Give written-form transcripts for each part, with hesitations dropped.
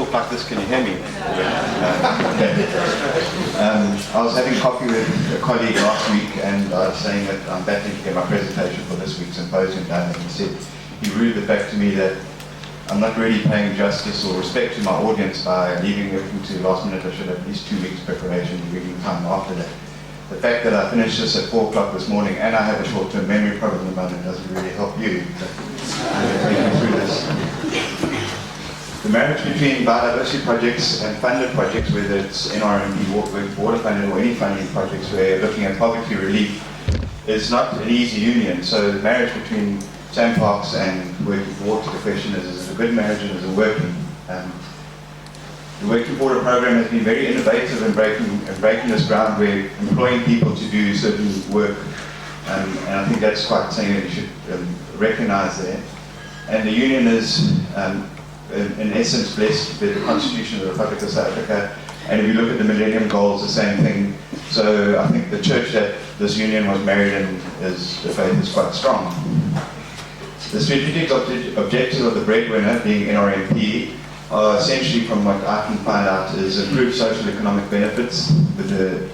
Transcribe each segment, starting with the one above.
talk like this, can you hear me? Okay. I was having coffee with a colleague last week, and I was saying that I'm battling to get my presentation for this week's symposium done, and he said, he relayed back to me that I'm not really paying justice or respect to my audience by leaving everything to the last minute. I should have at least 2 weeks preparation and reading time after that. The fact that I finished this at 4 o'clock this morning and I have a short-term memory problem at the moment doesn't really help you. Take me through this. The marriage between biodiversity projects and funded projects, whether it's NRMP, water funded, or any funding projects where you're looking at poverty relief, is not an easy union. So the marriage between SANParks and working for water, the question is it a good marriage and is it working? The Working for Water program has been very innovative in breaking this ground where employing people to do certain work, and I think that's quite something that you should recognize there. And the union is, in essence, blessed with the Constitution of the Republic of South Africa, and if you look at the Millennium Goals, the same thing. So I think the church that this union was married in, the faith is quite strong. The strategic objectives of the breadwinner, being NRMP, are essentially, from what I can find out, is improve social economic benefits within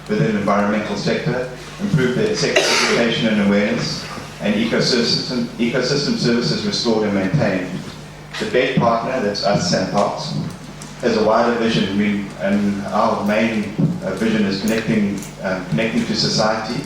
the environmental sector, improve the sector education and awareness, and ecosystem services restored and maintained. The bed partner, that's us, SANParks, has a wider vision, and our main vision is connecting to society,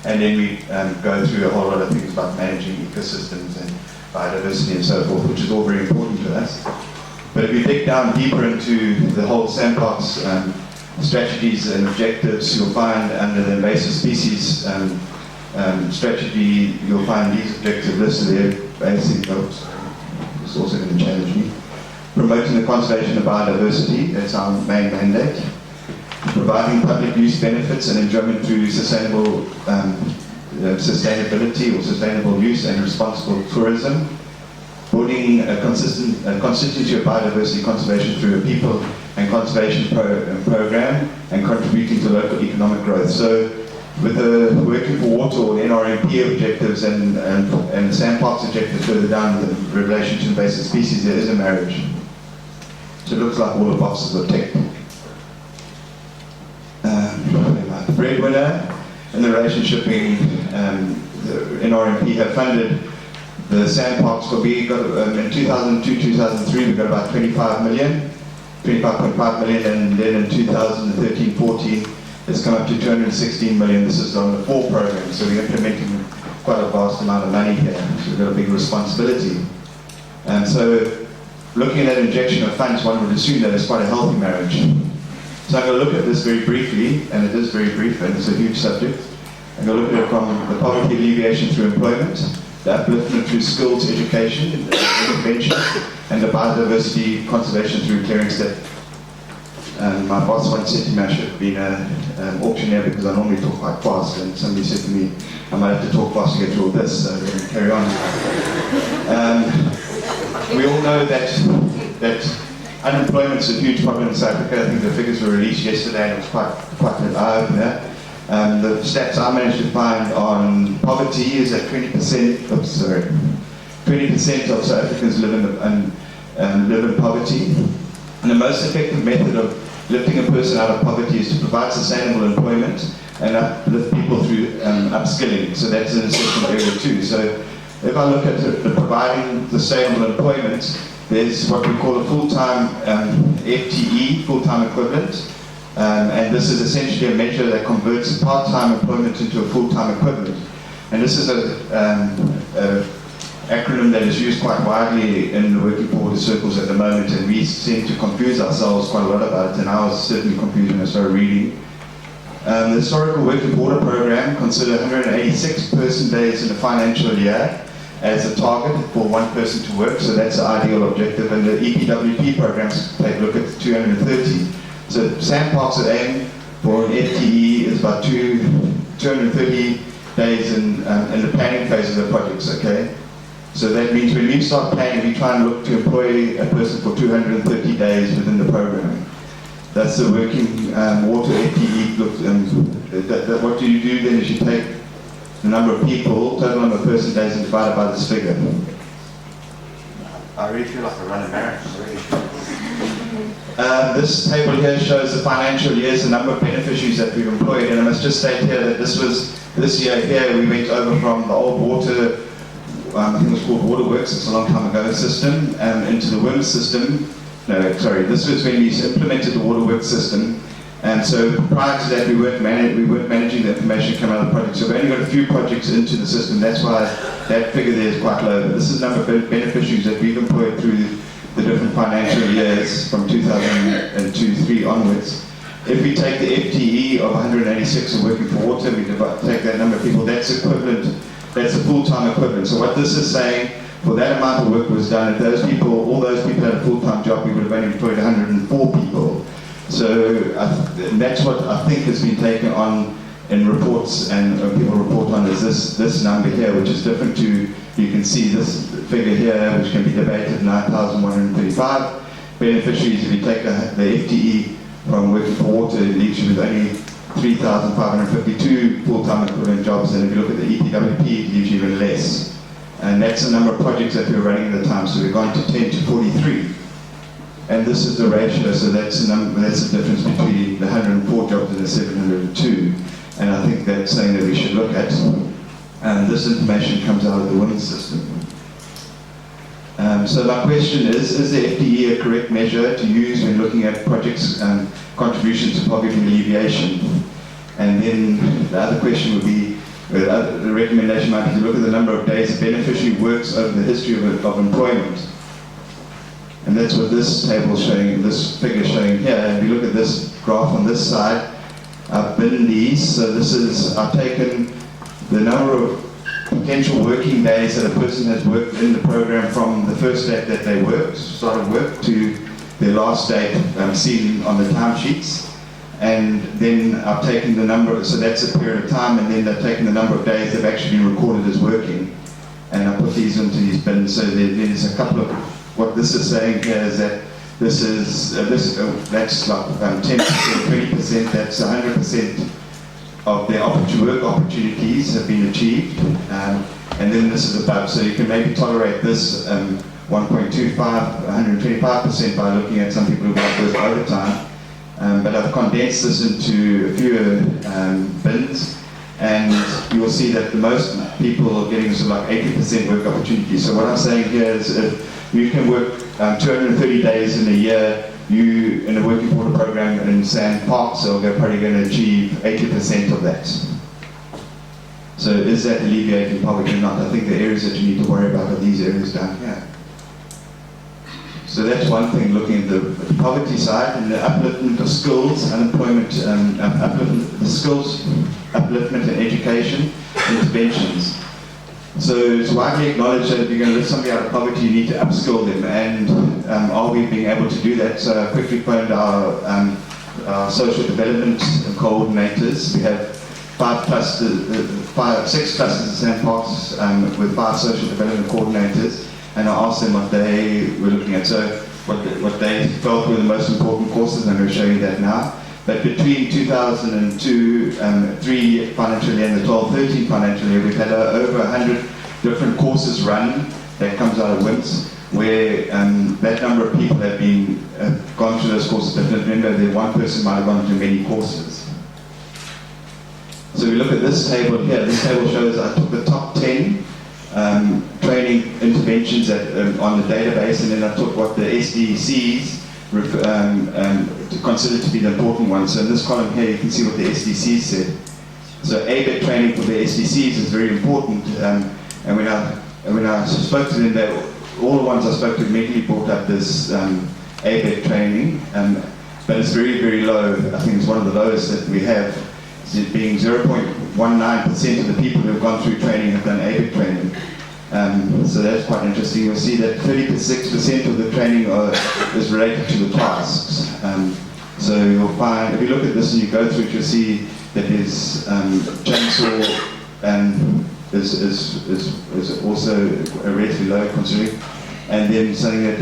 and then we go through a whole lot of things about managing ecosystems and biodiversity and so forth, which is all very important to us. But if you dig down deeper into the whole SANParks strategies and objectives, you'll find under the invasive species strategy, you'll find these objectives listed there. Basically, it's also going to challenge me. Promoting the conservation of biodiversity, that's our main mandate. Providing public use benefits and enjoyment through sustainable sustainability or sustainable use and responsible tourism. Building a consistency of biodiversity conservation through a people and conservation program, and contributing to local economic growth. So with the Working for Water or the NRMP objectives and the SANParks objectives further down in relation to invasive species, there is a marriage. So it looks like all the boxes are ticked. The breadwinner and the relationship being the NRMP have funded the SANParks. We got in 2002-2003 we got about 25.5 million, and then in 2013-14 it's come up to 216 million. This is on the 4 programs, so we're implementing quite a vast amount of money here. So we've got a big responsibility. And so, looking at that injection of funds, one would assume that it's quite a healthy marriage. So I'm going to look at this very briefly, and it is very brief, and it's a huge subject. I'm going to look at it from the poverty alleviation through employment, the upliftment through skills, education, intervention, and the biodiversity conservation through clearing step. My boss once said to me I should have been an auctioneer because I normally talk quite fast, and somebody said to me I might have to talk fast to get through all this, so we're going to carry on. We all know that unemployment is a huge problem in South Africa. I think the figures were released yesterday and it was quite an eye-opener. The stats I managed to find on poverty is that 20% of South Africans live in poverty. And the most effective method of lifting a person out of poverty is to provide sustainable employment and uplift people through upskilling. So that's an essential area too. So if I look at providing sustainable employment, there's what we call a full-time FTE, full-time equivalent. And this is essentially a measure that converts part-time employment into a full-time equivalent. And this is an acronym that is used quite widely in the Working for Water circles at the moment, and we seem to confuse ourselves quite a lot about it, and I was certainly confused when I started reading. The historical Working for Water program considered 186 person days in a financial year as a target for one person to work, so that's the ideal objective, and the EPWP programs take a look at 230. So SANParks at aim for an FTE is about 230 days in the planning phase of the projects, okay? So that means when we start planning, we try and look to employ a person for 230 days within the program. That's the Working Water FTE. What do you do then is you take the number of people, total number of person days, and divide it by this figure. I really feel like I run a marathon, really. This table here shows the financial years, the number of beneficiaries that we've employed, and I must just state here that this year here we went over from the old water, I think it was called Waterworks, it's a long time ago, system, into the WIM system. No, sorry, this was when we implemented the Waterworks system, and so prior to that we weren't managing the information coming out of the project, so we only got a few projects into the system, that's why that figure there is quite low. But this is the number of beneficiaries that we've employed through the different financial years from 2002-3 onwards. If we take the FTE of 186 of working for water, we take that number of people, that's equivalent, that's a full-time equivalent. So what this is saying, for that amount of work was done, if those people, all those people had a full-time job, we would have only employed 104 people. So that's what I think has been taken on in reports, and people report on is this number here, which is different to, you can see this figure here, which can be debated, 9,135 beneficiaries. If you take the FTE from working for water, it leaves you with only 3,552 full-time equivalent jobs, and if you look at the EPWP, it leaves you even less. And that's the number of projects that we were running at the time, so we've gone to 10 to 43. And this is the ratio, so that's the difference between the 104 jobs and the 702. And I think that's something that we should look at. And this information comes out of the WIM system. So my question is the FTE a correct measure to use when looking at projects' contributions to poverty alleviation? And then the other question would be, the recommendation might be to look at the number of days a beneficiary works over the history of employment. And that's what this table is showing, this figure is showing here. If you look at this graph on this side, I've binned these. So this is, I've taken the number of potential working days that a person has worked in the program from the first date that they started work, to their last date seen on the timesheets. And then I've taken the number, so that's a period of time, and then they've taken the number of days they've actually been recorded as working. And I put these into these bins. So there's a couple of, what this is saying here is that this is, that's like 10%, 20%, that's 100% of their work opportunities have been achieved. And then this is above, so you can maybe tolerate this 1.25, 125% by looking at some people who work with overtime. But I've condensed this into a few bins, and you will see that the most people are getting sort of like 80% work opportunities. So what I'm saying here is if you can work 230 days in a year, you in a working water program in SANParks are probably going to achieve 80% of that. So is that alleviating poverty or not? I think the areas that you need to worry about are these areas down here. So that's one thing, looking at the poverty side and the upliftment of skills, unemployment, skills, upliftment and education, interventions. So it's widely acknowledged that if you're going to lift somebody out of poverty, you need to upskill them, and are we being able to do that? So I quickly phoned our social development coordinators. We have 6 clusters at SANParks with 5 social development coordinators, and I asked them what they were looking at. So what they felt were the most important courses, and I'm going to show you that now. But between 2002 3 financial year and the 12-13 financial year, we've had over 100 different courses run that comes out of WIMS, where that number of people have been gone through those courses. But remember, that one person might have gone through many courses. So we look at this table here. This table shows I took the top 10 training interventions on the database, and then I took what the SDCs considered to be the important ones. So in this column here, you can see what the SDCs said. So ABET training for the SDCs is very important. And when I spoke to them, all the ones I spoke to immediately brought up this ABET training, but it's very, very low. I think it's one of the lowest that we have, it being 0.19% of the people who have gone through training have done ABET training. So that's quite interesting. You'll see that 36% of the training is related to the tasks. So you'll find, if you look at this and you go through it, you'll see that there's chainsaw is also relatively low considering. And then something that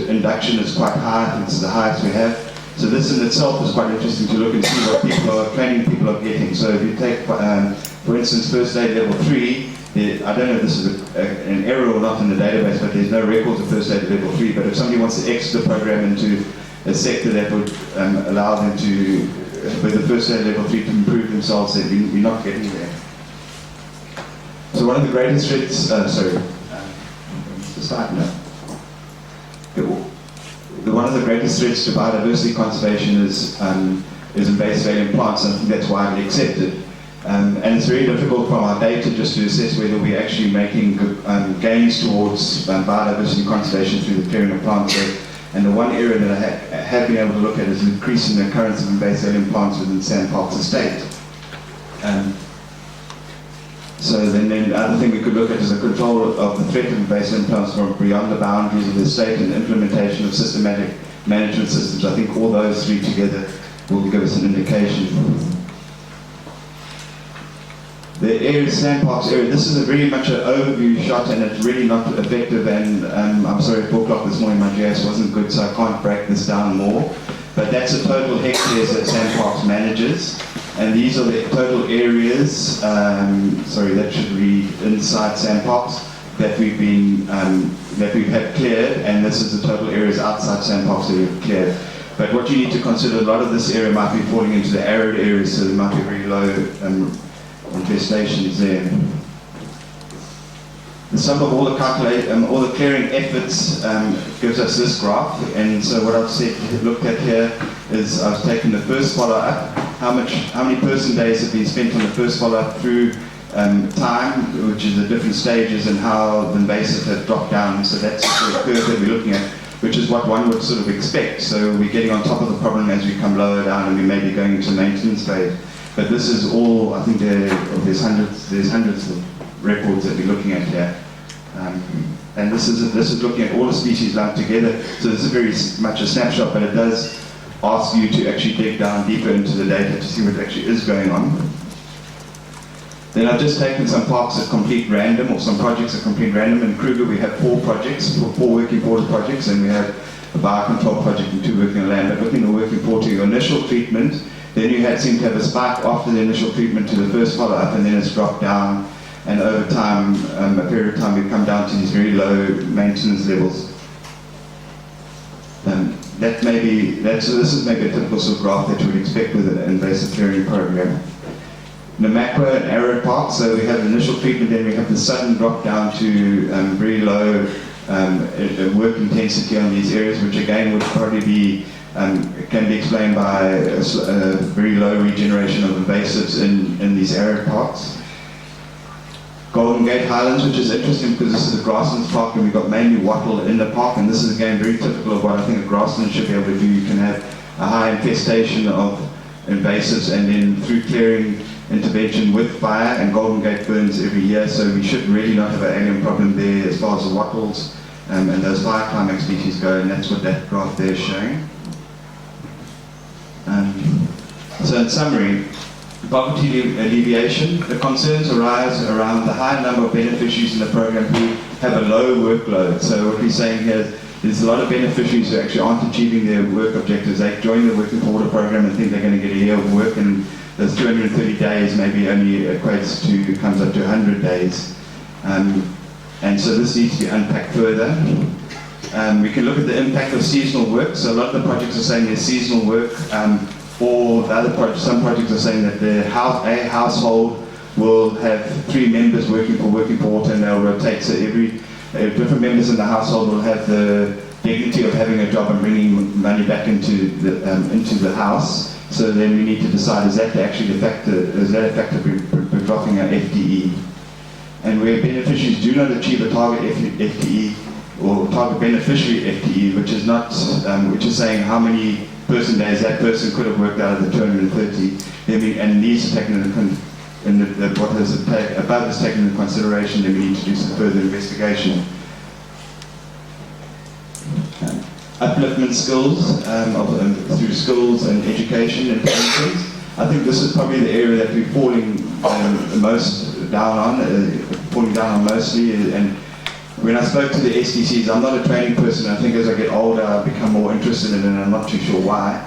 induction is quite high, I think it's the highest we have. So this in itself is quite interesting to look and see what people are training people are getting. So if you take, for instance, first aid level 3, I don't know if this is an error or not in the database, but there's no records of first aid level 3. But if somebody wants to exit the program into a sector that would allow them to, with the first aid level 3, to improve themselves, then we're not getting there. So one of the greatest threats, one of the greatest threats to biodiversity conservation is invasive alien plants, and I think that's widely accepted. And it's very difficult from our data just to assess whether we're actually making gains towards biodiversity conservation through the clearing of plants. And the one area that I have been able to look at is increasing the occurrence of invasive alien plants within SANParks estate. So then the other thing we could look at is the control of the threat of invasive alien plants from beyond the boundaries of the state and the implementation of systematic management systems. I think all those three together will give us an indication. The area, SANParks area, this is a very much an overview shot, and it's really not effective, and I'm sorry, 4 o'clock this morning my GIS wasn't good, so I can't break this down more. But that's the total hectares that SANParks manages, and these are the total areas, sorry, that should read inside SANParks, that we've been, that we've had cleared, and this is the total areas outside SANParks that we've cleared. But what you need to consider, a lot of this area might be falling into the arid areas, so there might be very low infestations there. The sum of all the clearing efforts gives us this graph, and so what I've looked at here is I've taken the first follow-up, how many person days have been spent on the first follow-up through time, which is the different stages, and how the invasives have dropped down. So that's the curve that we're looking at, which is what one would sort of expect. So we're getting on top of the problem as we come lower down, and we may be going into maintenance phase. But this is all, I think there's hundreds of records that we're looking at here. And this is looking at all the species lumped together. So this is very much a snapshot, but it does ask you to actually dig down deeper into the data to see what actually is going on. Then I've just taken some parks at complete random, or some projects at complete random. In Kruger we have 4 projects, 4 working border projects, and we have a biocontrol project and 2 working on land. But looking at working forward to your initial treatment, then you seem to have a spike after the initial treatment to the first follow-up, and then it's dropped down, and over time, a period of time, we've come down to these very low maintenance levels. This is maybe a typical sort of graph that you would expect with an invasive clearing program. Namakwa and arid parks, so we have the initial treatment, then we have the sudden drop down to very low work intensity on these areas, which again would probably be can be explained by a very low regeneration of invasives in these arid parks. Golden Gate Highlands, which is interesting because this is a grasslands park and we've got mainly wattle in the park, and this is again very typical of what I think a grassland should be able to do. You can have a high infestation of invasives, and then through clearing intervention with fire, and Golden Gate burns every year, so we should really not have an alien problem there as far as the wattles and those fire climax species go, and that's what that graph there is showing. So in summary, poverty alleviation, the concerns arise around the high number of beneficiaries in the program who have a low workload. So what we're saying here is there's a lot of beneficiaries who actually aren't achieving their work objectives. They join the working forward program and think they're going to get a year of work, and those 230 days maybe only equates to, comes up to 100 days. And so this needs to be unpacked further. We can look at the impact of seasonal work. So a lot of the projects are saying there's seasonal work, or the other projects, some projects are saying that a household will have 3 members working for water, and they'll rotate. So different members in the household will have the dignity of having a job and bringing money back into the house. So then we need to decide, is that actually the factor? Is that a factor for dropping our FTE? And where beneficiaries do not achieve a target FTE or target beneficiary FTE, which is not, which is saying how many person days that person could have worked out of the 230, and needs to take into what is above is taken into consideration, then we need to do some further investigation. Upliftment skills through skills and education interventions. I think this is probably the area that we're falling most down on, mostly. And when I spoke to the SDCs, I'm not a training person. I think as I get older, I become more interested in it, and I'm not too sure why.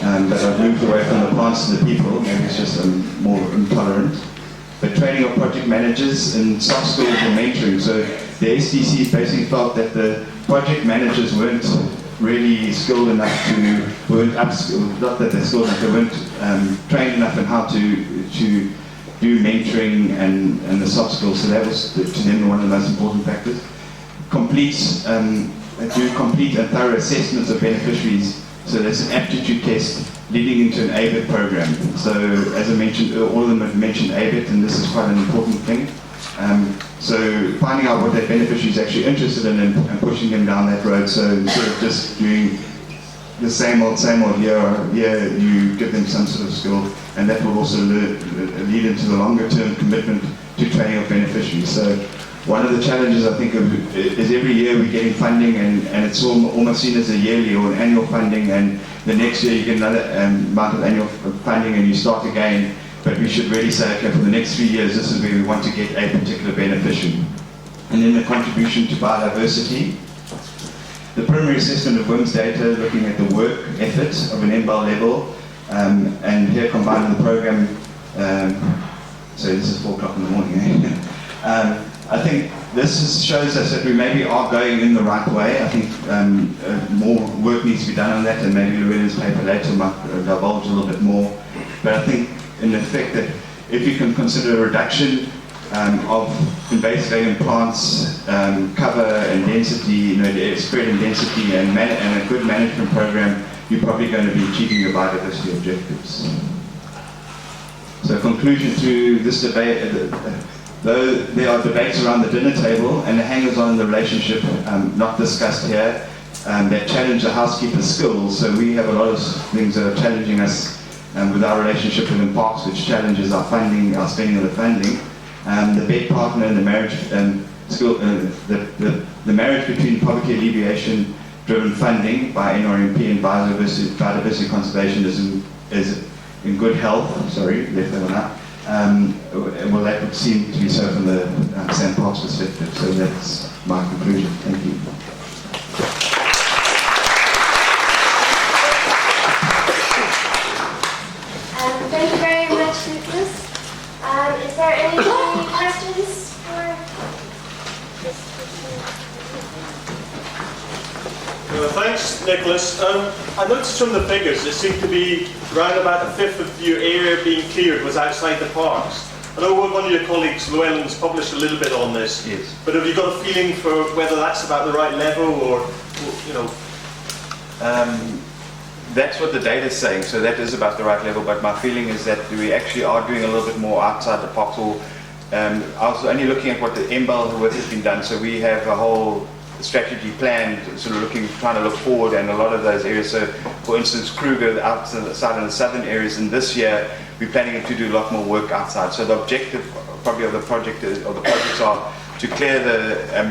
But I've moved away from the plants to the people. Maybe it's just I'm more intolerant. But training of project managers in soft skills and mentoring. So the SDCs basically felt that the project managers weren't really skilled enough weren't upskilled, not that they're skilled enough, they weren't trained enough in how to do mentoring and the soft skills, so that was to them one of the most important factors. Do complete and thorough assessments of beneficiaries, so there's an aptitude test leading into an ABIT program. So as I mentioned, all of them have mentioned ABIT, and this is quite an important thing. So finding out what that beneficiary is actually interested in and pushing them down that road, so instead of just doing the same old year, you give them some sort of skill, and that will also lead into the longer term commitment to training of beneficiaries. So one of the challenges I think is every year we're getting funding, and it's almost seen as a yearly or an annual funding, and the next year you get another amount of annual funding and you start again. But we should really say, okay, for the next 3 years, this is where we want to get a particular beneficiary. And then the contribution to biodiversity. The primary assessment of WIMS data, looking at the work effort of an MBAL level, and here combined with the program, so this is 4 o'clock in the morning. I think this shows us that we maybe are going in the right way. I think more work needs to be done on that, and maybe Lorena's paper later might divulge a little bit more. But I think in effect that if you can consider a reduction of invasive alien plants, cover and density, spread and density, and a good management program, you're probably going to be achieving your biodiversity objectives. So conclusion to this debate, though there are debates around the dinner table and the hangers-on in the relationship not discussed here, that challenge the housekeeper's skills. So we have a lot of things that are challenging us with our relationship within parks, which challenges our funding, our spending of the funding. The bed partner and the marriage the marriage between poverty alleviation driven funding by NRMP and biodiversity conservation is in good health. Sorry, left that one out. Well, that would seem to be so from the SANParks perspective. So that's my conclusion. Thank you. Thank you very much, Nicholas. Is there any questions for this person? Thanks, Nicholas. I noticed from the figures it seemed to be around about a fifth of your area being cleared was outside the parks. I know one of your colleagues, Llewellyn's, published a little bit on this. Yes. But have you got a feeling for whether that's about the right level, or you know? That's what the data is saying, so that is about the right level, but my feeling is that we actually are doing a little bit more outside the parks. I was only looking at what the MBAL work has been done, so we have a whole strategy planned, sort of trying to look forward, and a lot of those areas. So for instance, Kruger outside in the southern areas, and this year we're planning to do a lot more work outside. So the objective probably of the projects are to clear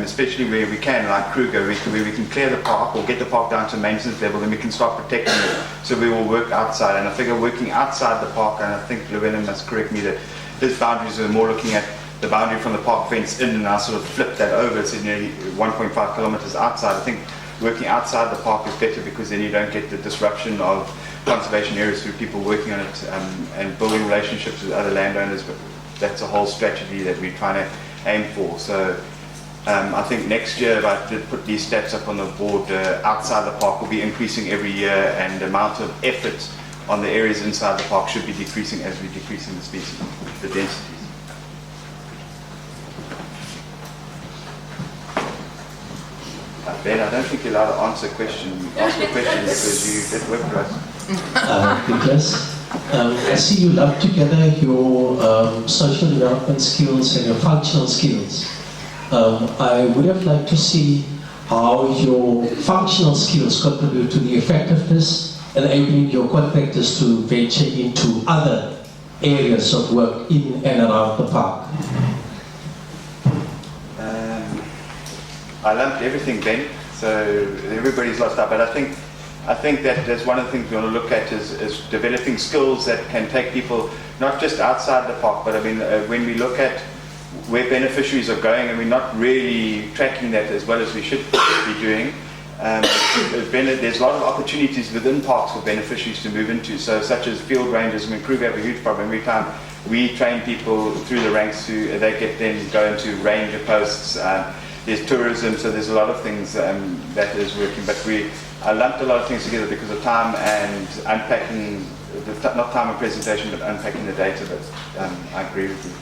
especially where we can, like Kruger, where we can clear the park or get the park down to maintenance level, then we can start protecting it. So we will work outside, and I figure working outside the park, and I think Llewellyn must correct me, that his boundaries are more looking at the boundary from the park fence in, and I sort of flip that over, it's nearly 1.5 kilometers outside. I think working outside the park is better, because then you don't get the disruption of conservation areas through people working on it and building relationships with other landowners. But that's a whole strategy that we're trying to aim for. So I think next year, if I did put these stats up on the board, outside the park will be increasing every year, and the amount of effort on the areas inside the park should be decreasing as we're decreasing the species, the densities. Ben, I don't think you're allowed to answer questions because you did work for us. Nicholas, I see you lump together your social development skills and your functional skills. I would have liked to see how your functional skills contribute to the effectiveness, enabling your contractors to venture into other areas of work in and around the park. I lumped everything, Ben, so everybody's lost out. But I think that that's one of the things we want to look at is developing skills that can take people not just outside the park, but I mean when we look at where beneficiaries are going, and we're not really tracking that as well as we should be doing. There's a lot of opportunities within parks for beneficiaries to move into, so such as field rangers. I mean, Kruger have a huge problem. Every time we train people through the ranks, they get then go into ranger posts. There's tourism, so there's a lot of things that is working. But I lumped a lot of things together because of time and unpacking, not time of presentation, but unpacking the data, but I agree with you.